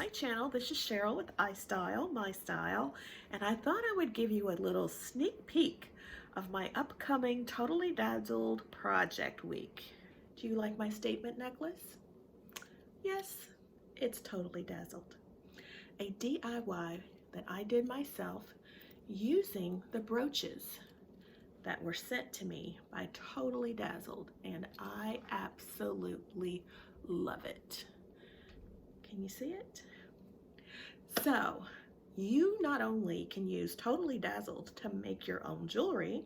channel. This is Cheryl with iSTYLEMYSTYLE, and I thought I would give you a little sneak peek of my upcoming Totally Dazzled Project Week. Do you like my statement necklace? Yes, it's totally dazzled. A DIY that I did myself using the brooches that were sent to me by Totally Dazzled, and I absolutely love it. Can you see it? So you not only can use Totally Dazzled to make your own jewelry,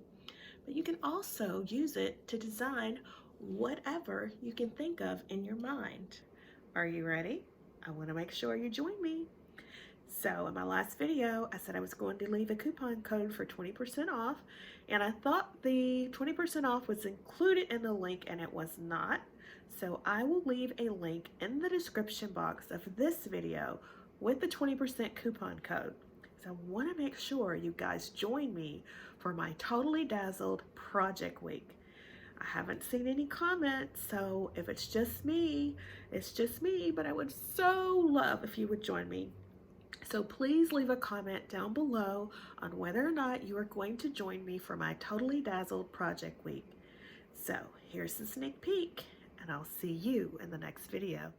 but you can also use it to design whatever you can think of in your mind. Are you ready? I want to make sure you join me. So in my last video, I said I was going to leave a coupon code for 20% off, and I thought the 20% off was included in the link, and it was not. So I will leave a link in the description box of this video with the 20% coupon code. So I want to make sure you guys join me for my Totally Dazzled Project Week. I haven't seen any comments, so if it's just me, it's just me, but I would so love if you would join me. So please leave a comment down below on whether or not you are going to join me for my Totally Dazzled Project Week. So here's the sneak peek, and I'll see you in the next video.